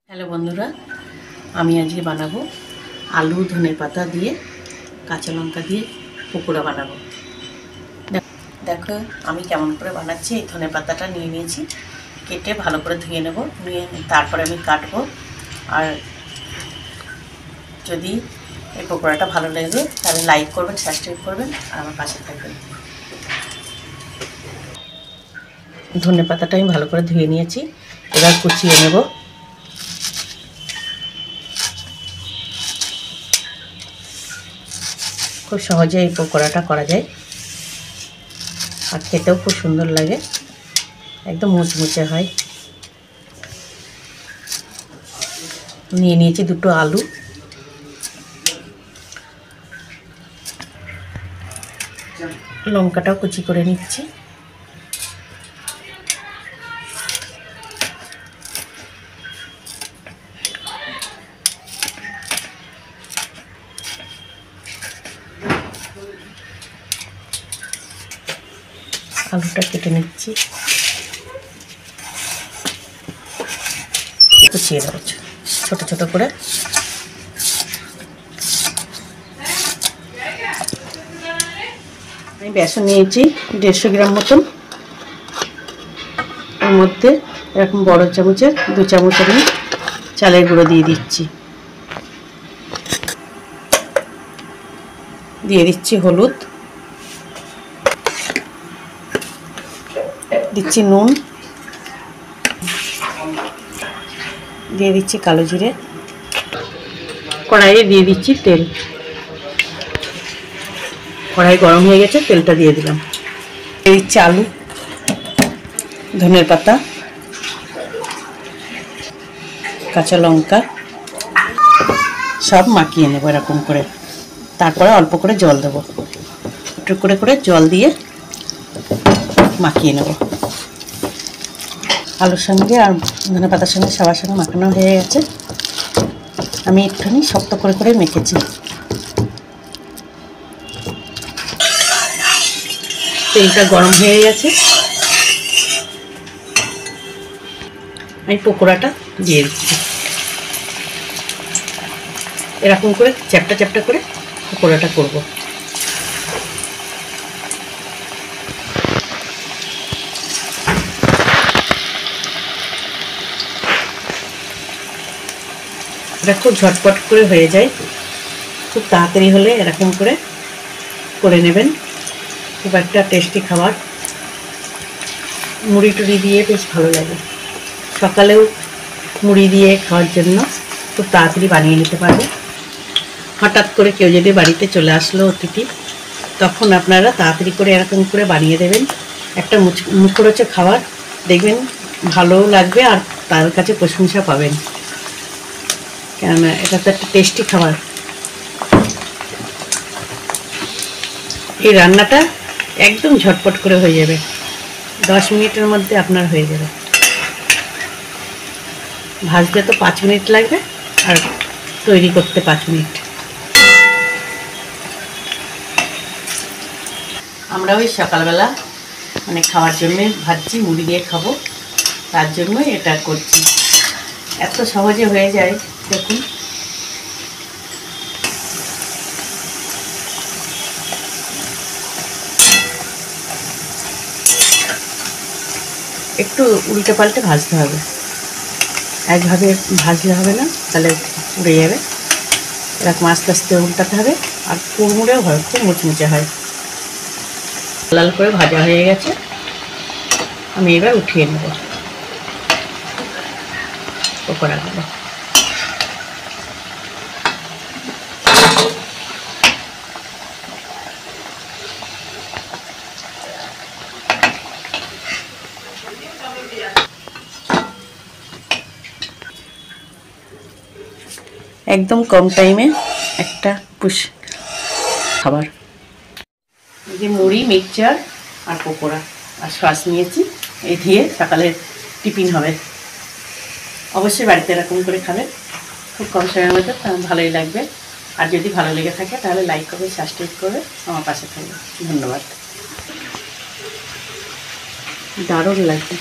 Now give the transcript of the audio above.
Hello বন্ধুরা, আমি আজকে বানাবো আলু ধনে পাতা দিয়ে কাঁচা লঙ্কা দিয়ে পকোড়া বানাবো। দেখো আমি কেমন করে বানাচ্ছি। এই ধনে পাতাটা নিয়ে নিয়েছি, কেটে ভালো করে ধুয়ে নেব, নিয়ে তারপরে আমি কাটবো। আর যদি এই পকোড়াটা ভালো লাগে তাহলে লাইক করবেন, সাবস্ক্রাইব করবেন আর আমার পাশে থাকবেন। ধনে পাতাটা আমি ভালো করে ধুয়ে নিয়েছি, এবার কুচিয়ে নেব। খুব সহজে এই পকোড়াটা করা যায় আর খেতেও খুব সুন্দর লাগে, একদম মুচমুচে হয়। নিয়ে নিয়েছি দুটো আলু, লঙ্কাটাও কুচি করে নিচ্ছি। আলুটা কেটে নিচ্ছি, কুচিয়ে দেবো ছোট ছোট করে। আমি বেসন নিয়েছি 150 গ্রাম মতন, এর মধ্যে এরকম বড় চামচের 2 চামচ আমি চালের গুঁড়ো দিয়ে দিচ্ছি। দিয়ে দিচ্ছি হলুদ, দিচ্ছি নুন, দিয়ে দিচ্ছি কালো জিরে। কড়াইয়ে দিয়ে দিচ্ছি তেল। কড়াই গরম হয়ে গেছে, তেলটা দিয়ে দিলাম। দিয়ে দিচ্ছি আলু, ধনের পাতা, কাঁচা লঙ্কা, সব মাখিয়ে নেব এরকম করে। তারপরে অল্প করে জল দেবো, একটু করে করে জল দিয়ে মাখিয়ে নেব। আলুর সঙ্গে আর ধনে পাতার সঙ্গে সবার সঙ্গে মাখানো হয়ে গেছে। আমি একটুখানি শক্ত করে করে মেখেছি। তেলটা গরম হয়ে গেছে, আমি পকোড়াটা দিয়ে দিচ্ছি। এরকম করে চ্যাপটা চ্যাপটা করে পকোড়াটা করব। এটা খুব ঝটপট করে হয়ে যায়, খুব তাড়াতাড়ি হলে এরকম করে করে নেবেন। খুব একটা টেস্টি খাবার, মুড়ি টুড়ি দিয়ে বেশ ভালো লাগে। সকালেও মুড়ি দিয়ে খাওয়ার জন্য খুব তাড়াতাড়ি বানিয়ে নিতে পারবে। হঠাৎ করে কেউ যদি বাড়িতে চলে আসলো অতিথি, তখন আপনারা তাড়াতাড়ি করে এরকম করে বানিয়ে দেবেন। একটা মুখরোচক খাবার, দেখবেন ভালোও লাগবে আর তার কাছে প্রশংসা পাবেন, কেননা এটা তো একটা টেস্টি খাবার। এই রান্নাটা একদম ঝটপট করে হয়ে যাবে, 10 মিনিটের মধ্যে আপনার হয়ে যাবে। ভাজতে তো 5 মিনিট লাগবে আর তৈরি করতে 5 মিনিট। আমরা ওই সকালবেলা মানে খাওয়ার জন্য ভাজছি, মুড়ি দিয়ে খাবো, তার জন্যই এটা করছি। এত সহজে হয়ে যায় দেখুন। একটু উল্টে পাল্টে ভাজতে হবে, একভাবে ভাজলে হবে না, তাহলে উড়ে যাবে। এরকম আস্তে আস্তে উল্টাতে হবে, আর কুড়মুড়েও হয়, খুব মুচমুচে হয়। লাল করে ভাজা হয়ে গেছে, আমি এবার উঠিয়ে নেব পকোড়াগুলো। একদম কম টাইমে একটা খাবার। এই যে মুড়ি, মিক্সচার আর পকোড়া আর সস নিয়েছি, এই দিয়ে সকালের টিফিন হবে। অবশ্যই বাড়িতে এরকম করে খাবেন, খুব কম সময়ের মধ্যে, ভালোই লাগবে। আর যদি ভালো লেগে থাকে তাহলে লাইক করবে, সাবস্ক্রাইব করবে, আমার পাশে থাকবে। ধন্যবাদ, দারুণ লাগবে।